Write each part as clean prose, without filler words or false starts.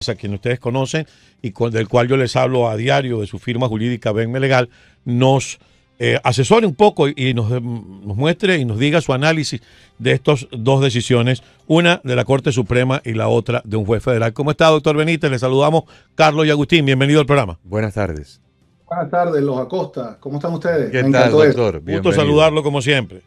a quien ustedes conocen y del cual yo les hablo a diario, de su firma jurídica Venme Legal, nos asesore un poco y nos muestre y nos diga su análisis de estas dos decisiones, una de la Corte Suprema y la otra de un juez federal. ¿Cómo está, doctor Benítez? Le saludamos Carlos y Agustín. Bienvenido al programa. Buenas tardes. Buenas tardes, los Acosta. ¿Cómo están ustedes? ¿Qué tal, doctor? Gusto saludarlo como siempre.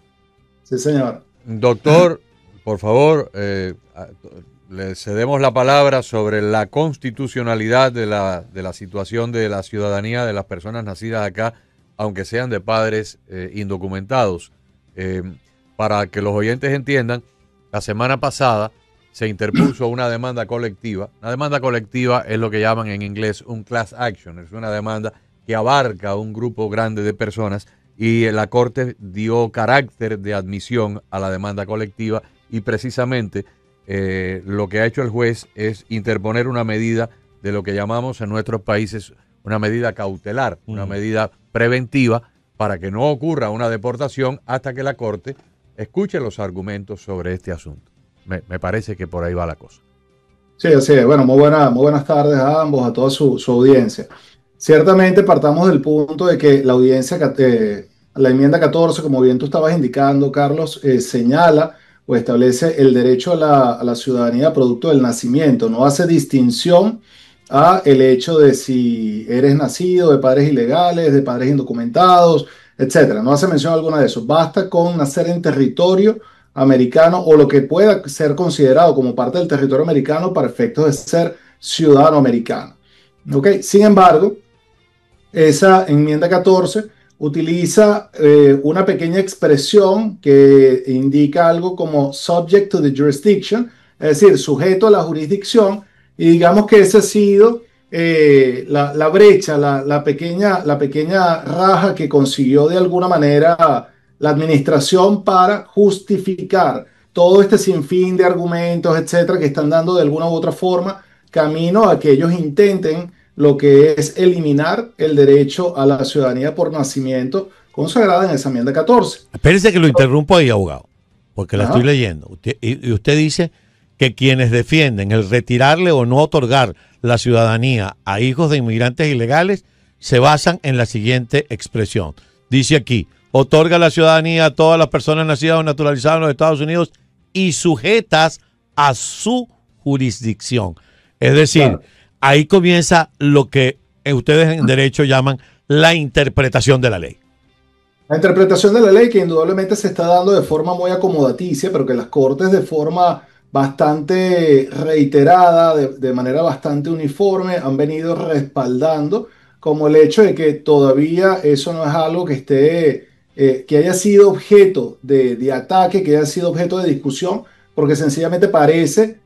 Sí, señor. Doctor, por favor, le cedemos la palabra sobre la constitucionalidad de la situación de la ciudadanía de las personas nacidas acá, aunque sean de padres indocumentados. Para que los oyentes entiendan, la semana pasada se interpuso una demanda colectiva. Una demanda colectiva es lo que llaman en inglés un class action. Es una demanda que abarca un grupo grande de personas y la Corte dio carácter de admisión a la demanda colectiva y precisamente lo que ha hecho el juez es interponer una medida de lo que llamamos en nuestros países una medida cautelar, una medida preventiva para que no ocurra una deportación hasta que la Corte escuche los argumentos sobre este asunto. Me parece que por ahí va la cosa. Sí, así es. Bueno, muy buenas tardes a ambos, a toda su audiencia. Ciertamente partamos del punto de que la audiencia, la enmienda 14, como bien tú estabas indicando, Carlos, señala o establece el derecho a la ciudadanía producto del nacimiento. No hace distinción a el hecho de si eres nacido de padres ilegales, de padres indocumentados, etcétera. No hace mención alguna de eso. Basta con nacer en territorio americano o lo que pueda ser considerado como parte del territorio americano para efectos de ser ciudadano americano. ¿Okay? Sin embargo, esa enmienda 14 utiliza una pequeña expresión que indica algo como subject to the jurisdiction, es decir, sujeto a la jurisdicción, y digamos que esa ha sido la brecha, la pequeña raja que consiguió de alguna manera la administración para justificar todo este sinfín de argumentos, etcétera, que están dando de alguna u otra forma camino a que ellos intenten lo que es eliminar el derecho a la ciudadanía por nacimiento consagrada en esa enmienda 14. Espérese que lo interrumpo ahí, abogado, porque la estoy leyendo. Y usted dice que quienes defienden el retirarle o no otorgar la ciudadanía a hijos de inmigrantes ilegales se basan en la siguiente expresión. Dice aquí, otorga la ciudadanía a todas las personas nacidas o naturalizadas en los Estados Unidos y sujetas a su jurisdicción. Es decir, claro, ahí comienza lo que ustedes en derecho llaman la interpretación de la ley. La interpretación de la ley que indudablemente se está dando de forma muy acomodaticia, pero que las cortes de forma bastante reiterada, de manera bastante uniforme, han venido respaldando, como el hecho de que todavía eso no es algo que esté, que haya sido objeto de ataque, que haya sido objeto de discusión, porque sencillamente parece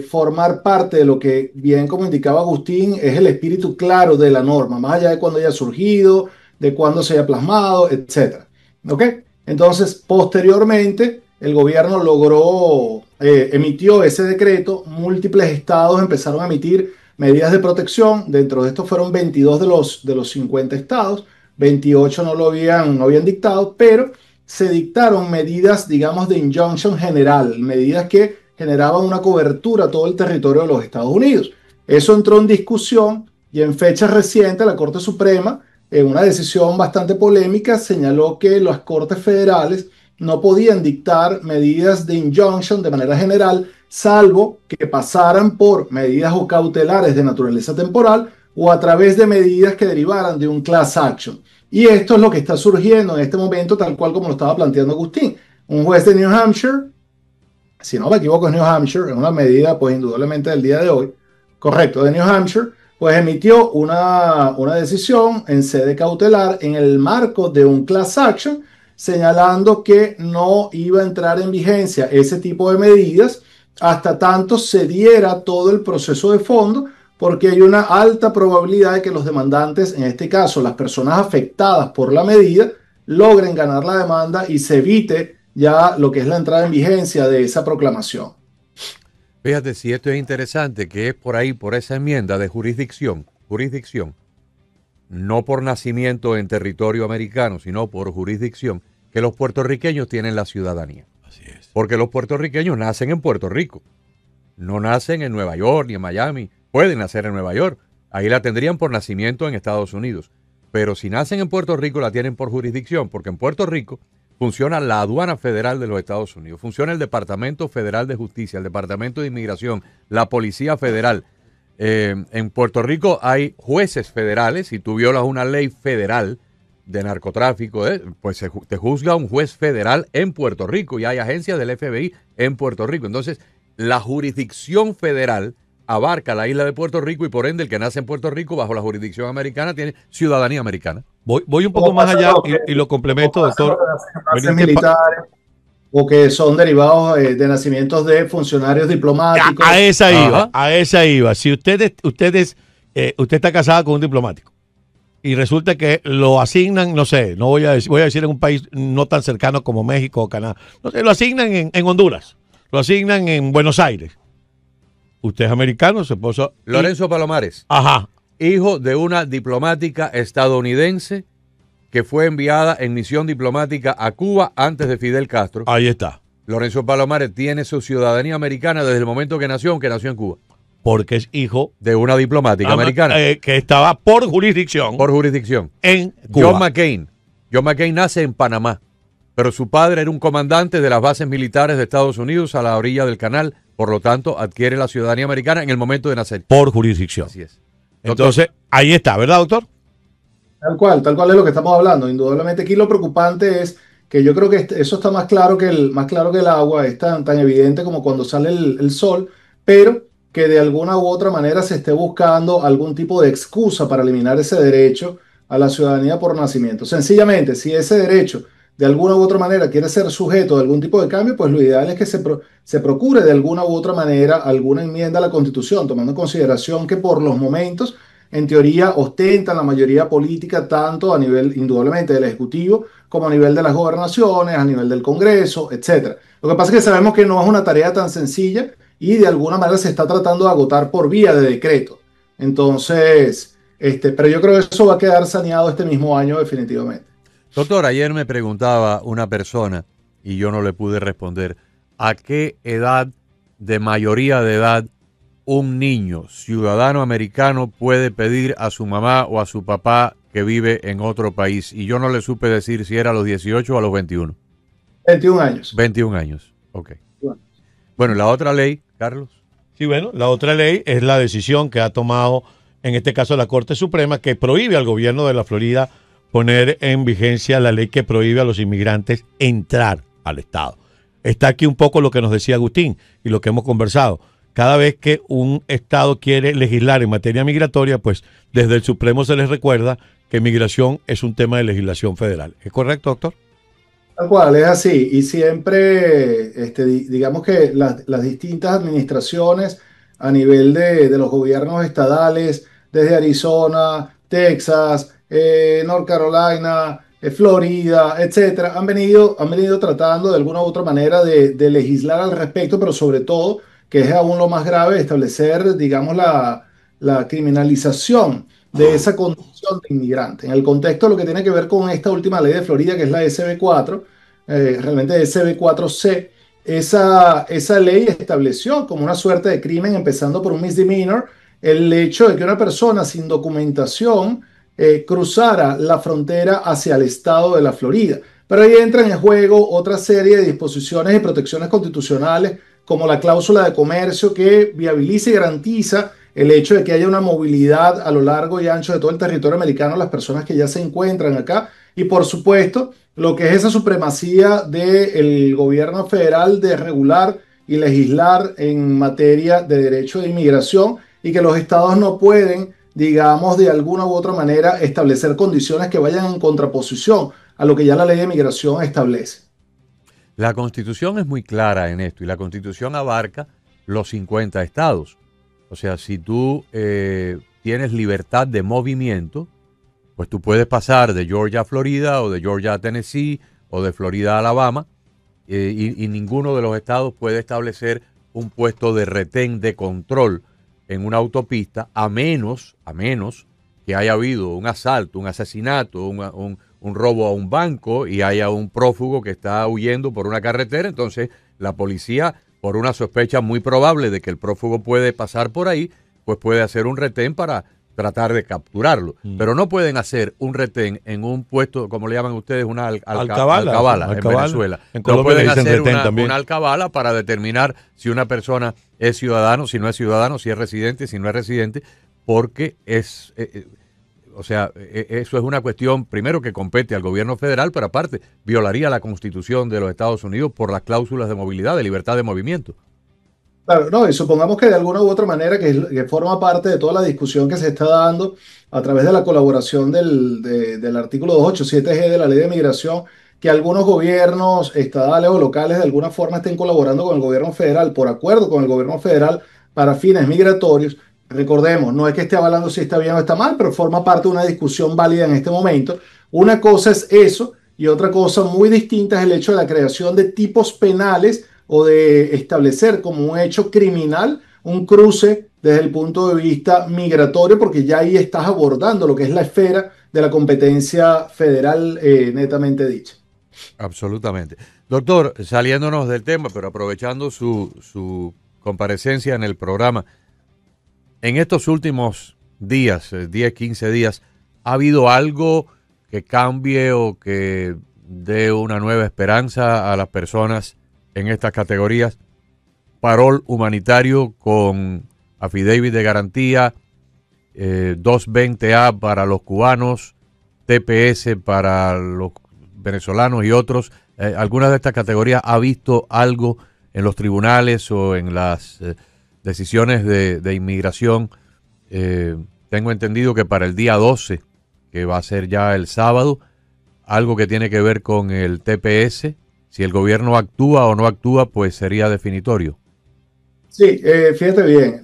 formar parte de lo que, bien como indicaba Agustín, es el espíritu claro de la norma, más allá de cuándo haya surgido, de cuándo se haya plasmado, etc. ¿Ok? Entonces, posteriormente, el gobierno logró, emitió ese decreto, múltiples estados empezaron a emitir medidas de protección, dentro de estos fueron 22 de los 50 estados, 28 no habían dictado, pero se dictaron medidas, digamos, de injunction general, medidas que generaban una cobertura a todo el territorio de los Estados Unidos. Eso entró en discusión y en fecha reciente la Corte Suprema, en una decisión bastante polémica, señaló que las Cortes Federales no podían dictar medidas de injunction de manera general, salvo que pasaran por medidas o cautelares de naturaleza temporal o a través de medidas que derivaran de un class action. Y esto es lo que está surgiendo en este momento, tal cual como lo estaba planteando Agustín. Un juez de New Hampshire, si no me equivoco es New Hampshire, en una medida pues indudablemente del día de hoy, correcto, de New Hampshire, pues emitió una decisión en sede cautelar en el marco de un class action, señalando que no iba a entrar en vigencia ese tipo de medidas hasta tanto se diera todo el proceso de fondo, porque hay una alta probabilidad de que los demandantes, en este caso las personas afectadas por la medida, logren ganar la demanda y se evite ya lo que es la entrada en vigencia de esa proclamación. Fíjate si esto es interesante, que es por ahí, por esa enmienda de jurisdicción, no por nacimiento en territorio americano, sino por jurisdicción, que los puertorriqueños tienen la ciudadanía. Así es. Porque los puertorriqueños nacen en Puerto Rico, no nacen en Nueva York, ni en Miami, pueden nacer en Nueva York. Ahí la tendrían por nacimiento en Estados Unidos. Pero si nacen en Puerto Rico, la tienen por jurisdicción, porque en Puerto Rico funciona la aduana federal de los Estados Unidos, funciona el Departamento Federal de Justicia, el Departamento de Inmigración, la Policía Federal. En Puerto Rico hay jueces federales. Si tú violas una ley federal de narcotráfico, pues te juzga un juez federal en Puerto Rico, y hay agencias del FBI en Puerto Rico. Entonces, la jurisdicción federal abarca la isla de Puerto Rico, y por ende el que nace en Puerto Rico bajo la jurisdicción americana tiene ciudadanía americana. Voy un poco más allá y lo complemento, doctor. Militares, o que son derivados de nacimientos de funcionarios diplomáticos. A esa iba. Si usted está casada con un diplomático y resulta que lo asignan, no sé, voy a decir en un país no tan cercano como México o Canadá, no sé, lo asignan en Honduras, lo asignan en Buenos Aires. Usted es americano, su esposo. Lorenzo Palomares. Ajá. Hijo de una diplomática estadounidense que fue enviada en misión diplomática a Cuba antes de Fidel Castro. Ahí está. Lorenzo Palomares tiene su ciudadanía americana desde el momento que nació, aunque nació en Cuba. Porque es hijo de una diplomática americana. Que estaba por jurisdicción. Por jurisdicción. En Cuba. John McCain nace en Panamá, pero su padre era un comandante de las bases militares de Estados Unidos a la orilla del canal. Por lo tanto, adquiere la ciudadanía americana en el momento de nacer. Por jurisdicción. Así es. Entonces, ahí está, ¿verdad, doctor? Tal cual es lo que estamos hablando. Indudablemente aquí lo preocupante es que yo creo que eso está más claro que el agua, es tan evidente como cuando sale el sol, pero que de alguna u otra manera se esté buscando algún tipo de excusa para eliminar ese derecho a la ciudadanía por nacimiento. Sencillamente, si ese derecho de alguna u otra manera quiere ser sujeto de algún tipo de cambio, pues lo ideal es que se procure de alguna u otra manera alguna enmienda a la Constitución, tomando en consideración que por los momentos, en teoría, ostentan la mayoría política tanto a nivel, indudablemente, del Ejecutivo, como a nivel de las gobernaciones, a nivel del Congreso, etcétera. Lo que pasa es que sabemos que no es una tarea tan sencilla y de alguna manera se está tratando de agotar por vía de decreto. Entonces, pero yo creo que eso va a quedar saneado este mismo año definitivamente. Doctor, ayer me preguntaba una persona, y yo no le pude responder, ¿a qué edad, de mayoría de edad, un niño ciudadano americano puede pedir a su mamá o a su papá que vive en otro país? Y yo no le supe decir si era a los 18 o a los 21. 21 años. 21 años, ok. Bueno, la otra ley, Carlos. Sí, bueno, la otra ley es la decisión que ha tomado, en este caso, la Corte Suprema, que prohíbe al gobierno de la Florida poner en vigencia la ley que prohíbe a los inmigrantes entrar al Estado. Está aquí un poco lo que nos decía Agustín y lo que hemos conversado. Cada vez que un Estado quiere legislar en materia migratoria, pues desde el Supremo se les recuerda que migración es un tema de legislación federal. ¿Es correcto, doctor? Tal cual, es así. Y siempre, digamos que las distintas administraciones a nivel de los gobiernos estadales, desde Arizona, Texas, North Carolina, Florida, etcétera, han venido tratando de alguna u otra manera de legislar al respecto, pero sobre todo, que es aún lo más grave, establecer, digamos, la criminalización de esa condición de inmigrante. En el contexto de lo que tiene que ver con esta última ley de Florida, que es la SB4, realmente SB4C, esa ley estableció como una suerte de crimen, empezando por un misdemeanor, el hecho de que una persona sin documentación cruzara la frontera hacia el estado de la Florida. Pero ahí entran en juego otra serie de disposiciones y protecciones constitucionales, como la cláusula de comercio que viabiliza y garantiza el hecho de que haya una movilidad a lo largo y ancho de todo el territorio americano, las personas que ya se encuentran acá, y por supuesto, lo que es esa supremacía del gobierno federal de regular y legislar en materia de derecho de inmigración, y que los estados no pueden, digamos, de alguna u otra manera establecer condiciones que vayan en contraposición a lo que ya la ley de migración establece. La Constitución es muy clara en esto, y la Constitución abarca los 50 estados. O sea, si tú tienes libertad de movimiento, pues tú puedes pasar de Georgia a Florida, o de Georgia a Tennessee, o de Florida a Alabama, y ninguno de los estados puede establecer un puesto de retén de control en una autopista, a menos que haya habido un asalto, un asesinato, un robo a un banco, y haya un prófugo que está huyendo por una carretera. Entonces la policía, por una sospecha muy probable de que el prófugo puede pasar por ahí, pues puede hacer un retén para tratar de capturarlo. Pero no pueden hacer un retén en un puesto, como le llaman ustedes, una alcabala en Venezuela. En No Colombia pueden le dicen hacer retén también. una alcabala para determinar si una persona es ciudadano, si no es ciudadano, si es residente, si no es residente, porque o sea, eso es una cuestión, primero, que compete al gobierno federal, pero aparte, violaría la Constitución de los Estados Unidos por las cláusulas de movilidad, de libertad de movimiento. Claro, no, y supongamos que de alguna u otra manera que forma parte de toda la discusión que se está dando a través de la colaboración del artículo 287G de la Ley de Migración, que algunos gobiernos estadales o locales de alguna forma estén colaborando con el gobierno federal, por acuerdo con el gobierno federal para fines migratorios. Recordemos, no es que esté hablando si está bien o está mal, pero forma parte de una discusión válida en este momento. Una cosa es eso y otra cosa muy distinta es el hecho de la creación de tipos penales o de establecer como un hecho criminal un cruce desde el punto de vista migratorio, porque ya ahí estás abordando lo que es la esfera de la competencia federal netamente dicha. Absolutamente. Doctor, saliéndonos del tema, pero aprovechando su comparecencia en el programa, en estos últimos días, 10, 15 días, ¿ha habido algo que cambie o que dé una nueva esperanza a las personas en estas categorías? Parol humanitario con affidavit de garantía, 220A para los cubanos, TPS para los venezolanos y otros. ¿Alguna de estas categorías ha visto algo en los tribunales o en las decisiones de inmigración? Tengo entendido que para el día 12, que va a ser ya el sábado, algo que tiene que ver con el TPS, si el gobierno actúa o no actúa, pues sería definitorio. Sí, fíjate bien,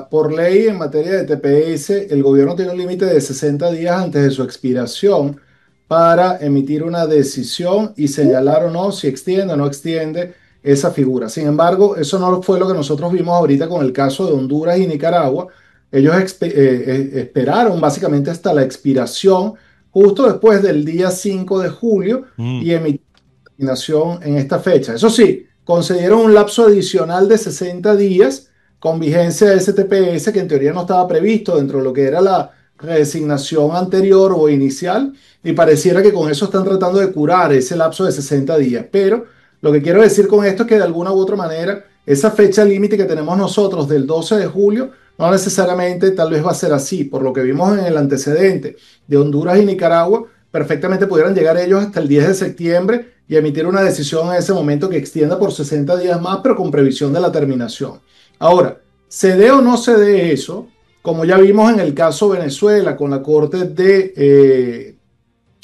por ley en materia de TPS, el gobierno tiene un límite de 60 días antes de su expiración para emitir una decisión y señalar o no si extiende o no extiende esa figura. Sin embargo, eso no fue lo que nosotros vimos ahorita con el caso de Honduras y Nicaragua. Ellos esperaron básicamente hasta la expiración, justo después del día 5 de julio, y emitieron determinación en esta fecha. Eso sí, concedieron un lapso adicional de 60 días con vigencia de ese TPS que en teoría no estaba previsto dentro de lo que era la redesignación anterior o inicial, y pareciera que con eso están tratando de curar ese lapso de 60 días. Pero lo que quiero decir con esto es que de alguna u otra manera esa fecha límite que tenemos nosotros del 12 de julio no necesariamente tal vez va a ser así. Por lo que vimos en el antecedente de Honduras y Nicaragua, perfectamente pudieran llegar ellos hasta el 10 de septiembre y emitir una decisión en ese momento que extienda por 60 días más, pero con previsión de la terminación. Ahora, se dé o no se dé eso, como ya vimos en el caso Venezuela con la Corte de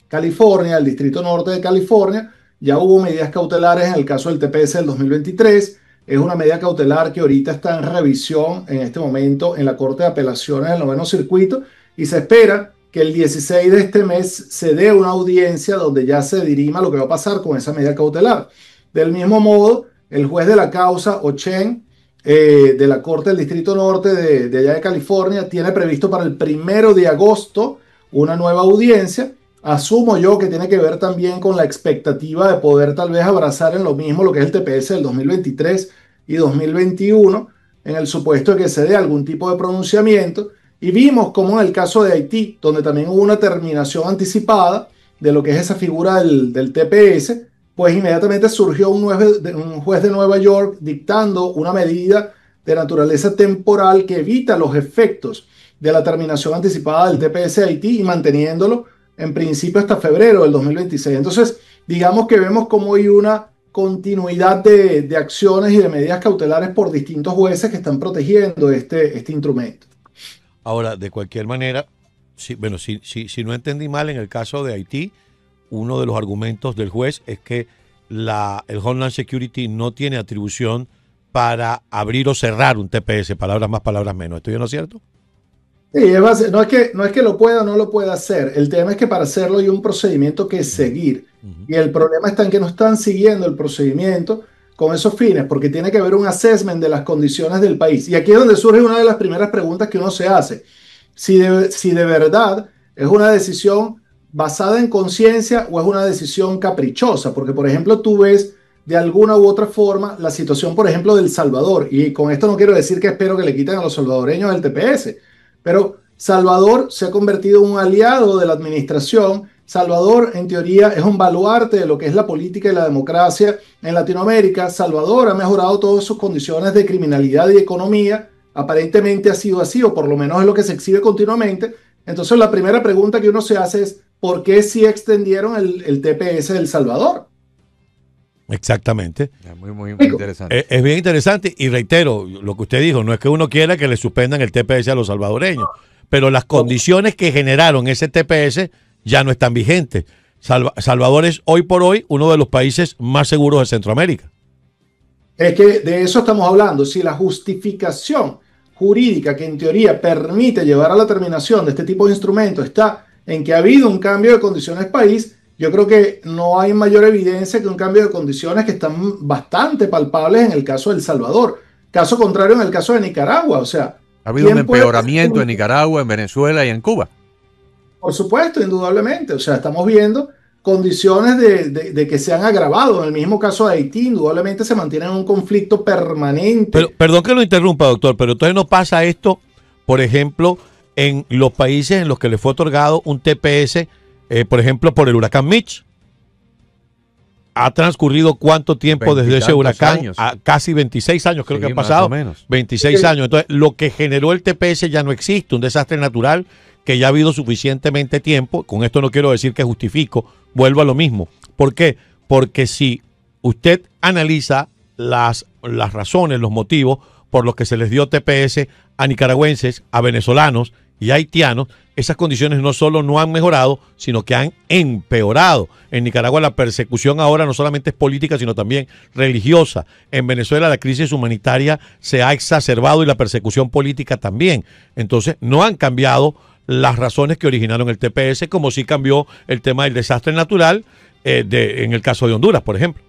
California, el Distrito Norte de California, ya hubo medidas cautelares en el caso del TPS del 2023. Es una medida cautelar que ahorita está en revisión en este momento en la Corte de Apelaciones del Noveno Circuito y se espera que el 16 de este mes se dé una audiencia donde ya se dirima lo que va a pasar con esa medida cautelar. Del mismo modo, el juez de la causa, Ochen, de la Corte del Distrito Norte de allá de California, tiene previsto para el 1 de agosto una nueva audiencia. Asumo yo que tiene que ver también con la expectativa de poder tal vez abrazar en lo mismo lo que es el TPS del 2023 y 2021, en el supuesto de que se dé algún tipo de pronunciamiento. Y vimos como en el caso de Haití, donde también hubo una terminación anticipada de lo que es esa figura del TPS, pues inmediatamente surgió un juez de Nueva York dictando una medida de naturaleza temporal que evita los efectos de la terminación anticipada del TPS de Haití y manteniéndolo en principio hasta febrero del 2026. Entonces, digamos que vemos como hay una continuidad de acciones y de medidas cautelares por distintos jueces que están protegiendo este instrumento. Ahora, de cualquier manera, si no entendí mal, en el caso de Haití, uno de los argumentos del juez es que el Homeland Security no tiene atribución para abrir o cerrar un TPS, palabras más, palabras menos. ¿Estoy no es cierto? Sí, no es que lo pueda o no lo pueda hacer. El tema es que para hacerlo hay un procedimiento que seguir. Y el problema está en que no están siguiendo el procedimiento con esos fines, porque tiene que haber un assessment de las condiciones del país. Y aquí es donde surge una de las primeras preguntas que uno se hace. Si de verdad es una decisión basada en conciencia o es una decisión caprichosa. Porque, por ejemplo, tú ves de alguna u otra forma la situación, por ejemplo, del Salvador. Y con esto no quiero decir que espero que le quiten a los salvadoreños el TPS, pero Salvador se ha convertido en un aliado de la administración. Salvador, en teoría, es un baluarte de lo que es la política y la democracia en Latinoamérica. Salvador ha mejorado todas sus condiciones de criminalidad y economía. Aparentemente ha sido así, o por lo menos es lo que se exhibe continuamente. Entonces, la primera pregunta que uno se hace es, ¿por qué sí extendieron el TPS del Salvador? Exactamente. Muy interesante. Es bien interesante y reitero lo que usted dijo, no es que uno quiera que le suspendan el TPS a los salvadoreños, pero las condiciones que generaron ese TPS ya no están vigentes. Salvador es hoy por hoy uno de los países más seguros de Centroamérica. Es que de eso estamos hablando. Si la justificación jurídica que en teoría permite llevar a la terminación de este tipo de instrumentos está en que ha habido un cambio de condiciones país, yo creo que no hay mayor evidencia que un cambio de condiciones que están bastante palpables en el caso de El Salvador. Caso contrario en el caso de Nicaragua. O sea, ha habido un empeoramiento en Nicaragua, en Venezuela y en Cuba. Por supuesto, indudablemente. O sea, estamos viendo condiciones de que se han agravado. En el mismo caso de Haití, indudablemente se mantiene en un conflicto permanente. Pero, perdón que lo interrumpa, doctor, pero entonces no pasa esto, por ejemplo, en los países en los que le fue otorgado un TPS, por ejemplo, por el huracán Mitch. ¿Ha transcurrido cuánto tiempo desde ese huracán? Años. Casi 26 años creo Sí, que han pasado. más o menos. 26 años. Entonces, lo que generó el TPS ya no existe, un desastre natural que ya ha habido suficientemente tiempo. Con esto no quiero decir que justifico, vuelvo a lo mismo. ¿Por qué? Porque si usted analiza las razones, los motivos por los que se les dio TPS a nicaragüenses, a venezolanos y a haitianos, esas condiciones no solo no han mejorado, sino que han empeorado. En Nicaragua la persecución ahora no solamente es política, sino también religiosa. En Venezuela la crisis humanitaria se ha exacerbado y la persecución política también. Entonces no han cambiado las razones que originaron el TPS, como sí cambió el tema del desastre natural en el caso de Honduras, por ejemplo.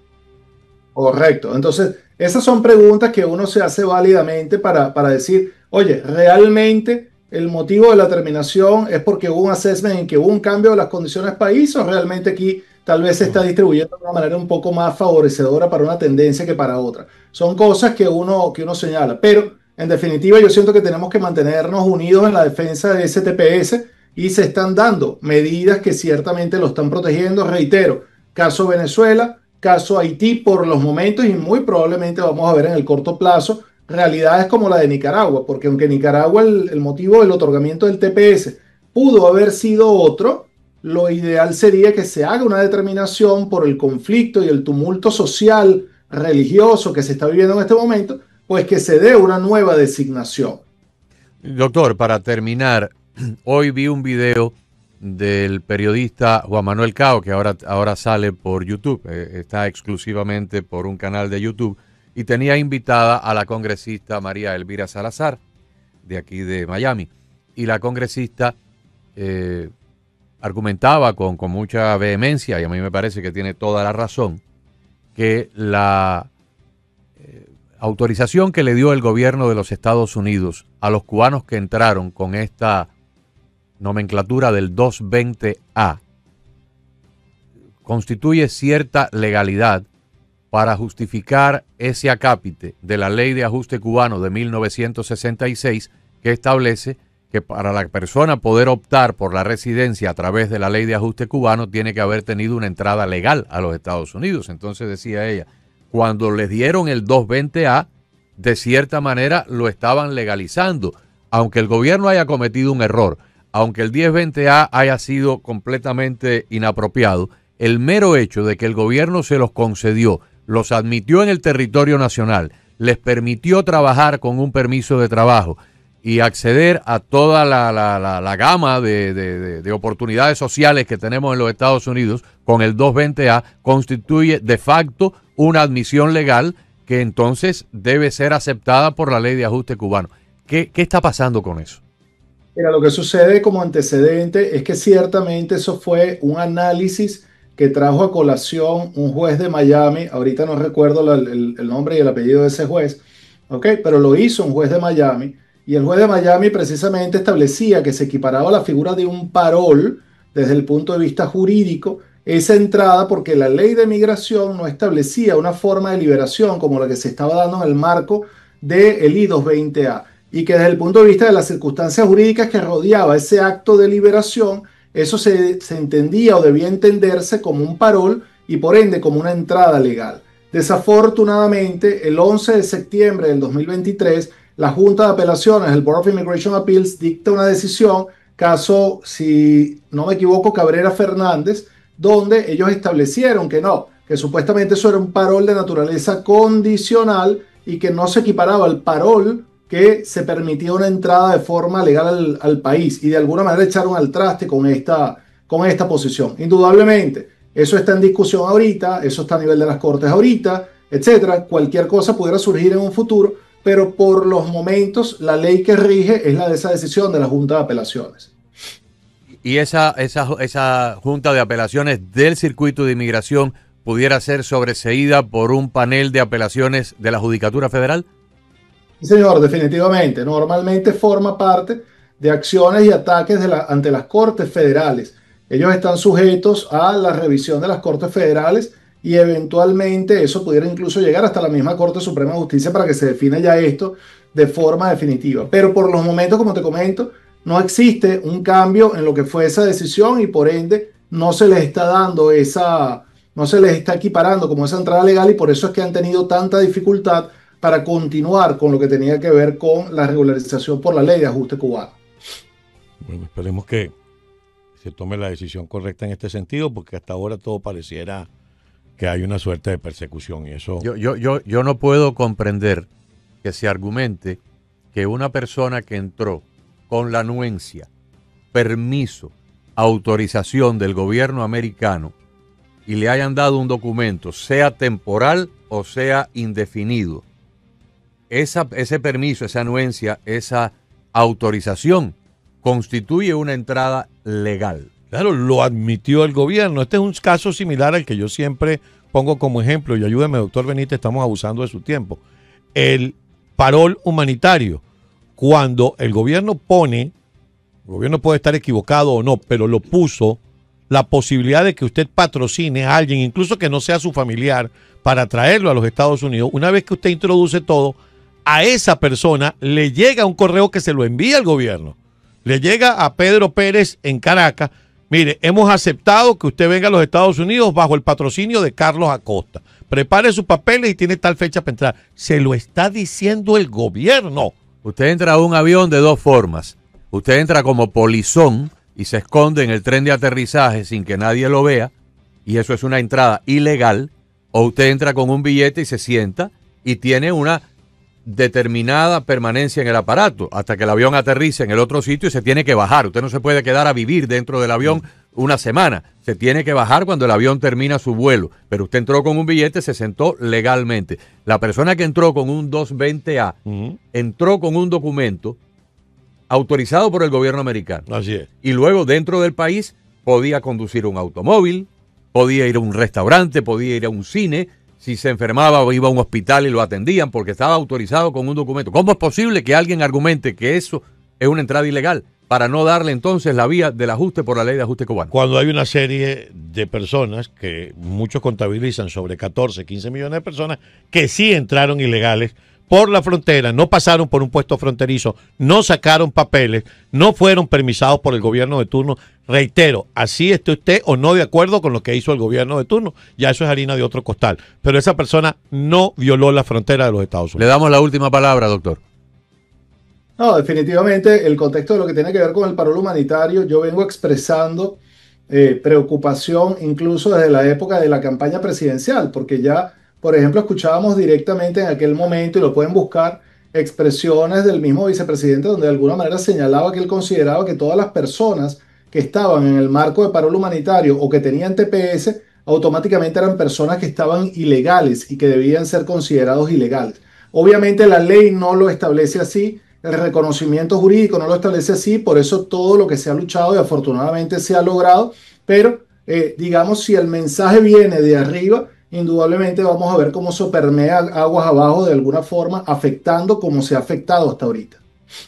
Correcto. Entonces, esas son preguntas que uno se hace válidamente para decir, oye, ¿realmente el motivo de la terminación es porque hubo un assessment en que hubo un cambio de las condiciones país o realmente aquí tal vez se está distribuyendo de una manera un poco más favorecedora para una tendencia que para otra? Son cosas que uno señala, pero en definitiva yo siento que tenemos que mantenernos unidos en la defensa de ese TPS y se están dando medidas que ciertamente lo están protegiendo. Reitero, caso Venezuela, caso Haití por los momentos y muy probablemente vamos a ver en el corto plazo realidades como la de Nicaragua, porque aunque Nicaragua el motivo del otorgamiento del TPS pudo haber sido otro, lo ideal sería que se haga una determinación por el conflicto y el tumulto social, religioso que se está viviendo en este momento, pues que se dé una nueva designación. Doctor, para terminar, hoy vi un video del periodista Juan Manuel Cao, que ahora sale por YouTube, está exclusivamente por un canal de YouTube, y tenía invitada a la congresista María Elvira Salazar, de aquí de Miami. Y la congresista argumentaba con mucha vehemencia, y a mí me parece que tiene toda la razón, que la autorización que le dio el gobierno de los Estados Unidos a los cubanos que entraron con esta nomenclatura del 220A constituye cierta legalidad para justificar ese acápite de la Ley de Ajuste Cubano de 1966, que establece que para la persona poder optar por la residencia a través de la Ley de Ajuste Cubano tiene que haber tenido una entrada legal a los Estados Unidos. Entonces decía ella, cuando les dieron el 220A, de cierta manera lo estaban legalizando, aunque el gobierno haya cometido un error, aunque el 1020A haya sido completamente inapropiado, el mero hecho de que el gobierno se los concedió, los admitió en el territorio nacional, les permitió trabajar con un permiso de trabajo y acceder a toda la gama de oportunidades sociales que tenemos en los Estados Unidos con el 220A, constituye de facto una admisión legal que entonces debe ser aceptada por la Ley de Ajuste Cubano. ¿Qué está pasando con eso? Mira, lo que sucede como antecedente es que ciertamente eso fue un análisis que trajo a colación un juez de Miami. Ahorita no recuerdo el nombre y el apellido de ese juez, ¿ok? Pero lo hizo un juez de Miami, y el juez de Miami precisamente establecía que se equiparaba la figura de un parol desde el punto de vista jurídico esa entrada porque la ley de migración no establecía una forma de liberación como la que se estaba dando en el marco del I-220A y que desde el punto de vista de las circunstancias jurídicas que rodeaba ese acto de liberación, eso se entendía o debía entenderse como un parol y por ende como una entrada legal. Desafortunadamente, el 11 de septiembre del 2023, la Junta de Apelaciones, el Board of Immigration Appeals, dicta una decisión, caso, si no me equivoco, Cabrera Fernández, donde ellos establecieron que no, que supuestamente eso era un parol de naturaleza condicional y que no se equiparaba al parol que se permitía una entrada de forma legal al país y de alguna manera echaron al traste con esta posición. Indudablemente, eso está en discusión ahorita, eso está a nivel de las cortes ahorita, etcétera. Cualquier cosa pudiera surgir en un futuro, pero por los momentos la ley que rige es la de esa decisión de la Junta de Apelaciones. ¿Y esa Junta de Apelaciones del Circuito de Inmigración pudiera ser sobreseída por un panel de apelaciones de la Judicatura Federal? Sí, señor, definitivamente. Normalmente forma parte de acciones y ataques ante las Cortes Federales. Ellos están sujetos a la revisión de las Cortes Federales y eventualmente eso pudiera incluso llegar hasta la misma Corte Suprema de Justicia para que se defina ya esto de forma definitiva. Pero por los momentos, como te comento, no existe un cambio en lo que fue esa decisión y por ende no se les está dando no se les está equiparando como esa entrada legal y por eso es que han tenido tanta dificultad para continuar con lo que tenía que ver con la regularización por la ley de ajuste cubano. Bueno, esperemos que se tome la decisión correcta en este sentido, porque hasta ahora todo pareciera que hay una suerte de persecución y eso... Yo no puedo comprender que se argumente que una persona que entró con la anuencia, permiso, autorización del gobierno americano y le hayan dado un documento, sea temporal o sea indefinido, ese permiso, esa anuencia, esa autorización constituye una entrada legal. Claro, lo admitió el gobierno. Este es un caso similar al que yo siempre pongo como ejemplo, y ayúdeme, doctor Benítez, estamos abusando de su tiempo. El parol humanitario, cuando el gobierno puede estar equivocado o no, pero lo puso, la posibilidad de que usted patrocine a alguien, incluso que no sea su familiar, para traerlo a los Estados Unidos. Una vez que usted introduce todo, a esa persona le llega un correo que se lo envía al gobierno. Le llega a Pedro Pérez en Caracas: mire, hemos aceptado que usted venga a los Estados Unidos bajo el patrocinio de Carlos Acosta. Prepare sus papeles y tiene tal fecha para entrar. Se lo está diciendo el gobierno. Usted entra a un avión de dos formas. Usted entra como polizón y se esconde en el tren de aterrizaje sin que nadie lo vea, y eso es una entrada ilegal. O usted entra con un billete y se sienta y tiene una determinada permanencia en el aparato hasta que el avión aterrice en el otro sitio y se tiene que bajar. Usted no se puede quedar a vivir dentro del avión una semana. Se tiene que bajar cuando el avión termina su vuelo. Pero usted entró con un billete, se sentó legalmente. La persona que entró con un 220A entró con un documento autorizado por el gobierno americano. Así es. Y luego dentro del país podía conducir un automóvil, podía ir a un restaurante, podía ir a un cine. Si se enfermaba o iba a un hospital y lo atendían porque estaba autorizado con un documento. ¿Cómo es posible que alguien argumente que eso es una entrada ilegal para no darle entonces la vía del ajuste por la ley de ajuste cubano? Cuando hay una serie de personas, que muchos contabilizan sobre 14, 15 millones de personas, que sí entraron ilegales por la frontera, no pasaron por un puesto fronterizo, no sacaron papeles, no fueron permisados por el gobierno de turno. Reitero, así esté usted o no de acuerdo con lo que hizo el gobierno de turno, ya eso es harina de otro costal. Pero esa persona no violó la frontera de los Estados Unidos. Le damos la última palabra, doctor. No, definitivamente el contexto de lo que tiene que ver con el parol humanitario, yo vengo expresando preocupación incluso desde la época de la campaña presidencial, porque ya, por ejemplo, escuchábamos directamente en aquel momento, y lo pueden buscar, expresiones del mismo vicepresidente donde de alguna manera señalaba que él consideraba que todas las personas que estaban en el marco de parol humanitario o que tenían TPS automáticamente eran personas que estaban ilegales y que debían ser considerados ilegales. Obviamente la ley no lo establece así, el reconocimiento jurídico no lo establece así, por eso todo lo que se ha luchado y afortunadamente se ha logrado, pero digamos, si el mensaje viene de arriba, indudablemente vamos a ver cómo se permea aguas abajo de alguna forma, afectando como se ha afectado hasta ahorita.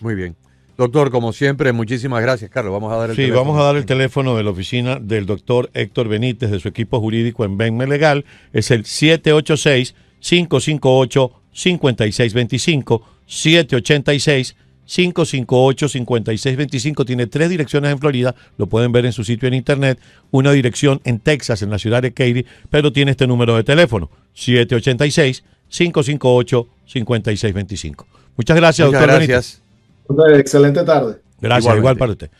Muy bien. Doctor, como siempre, muchísimas gracias, Carlos. Vamos a dar el teléfono. Sí, vamos a dar el teléfono de la oficina del doctor Héctor Benítez, de su equipo jurídico en Benme Legal. Es el 786-558-5625. 786-558-5625. Tiene 3 direcciones en Florida, lo pueden ver en su sitio en internet. Una dirección en Texas, en la ciudad de Katy, pero tiene este número de teléfono: 786-558-5625. Muchas gracias, doctor Benítez. Excelente tarde. Gracias, igual para usted.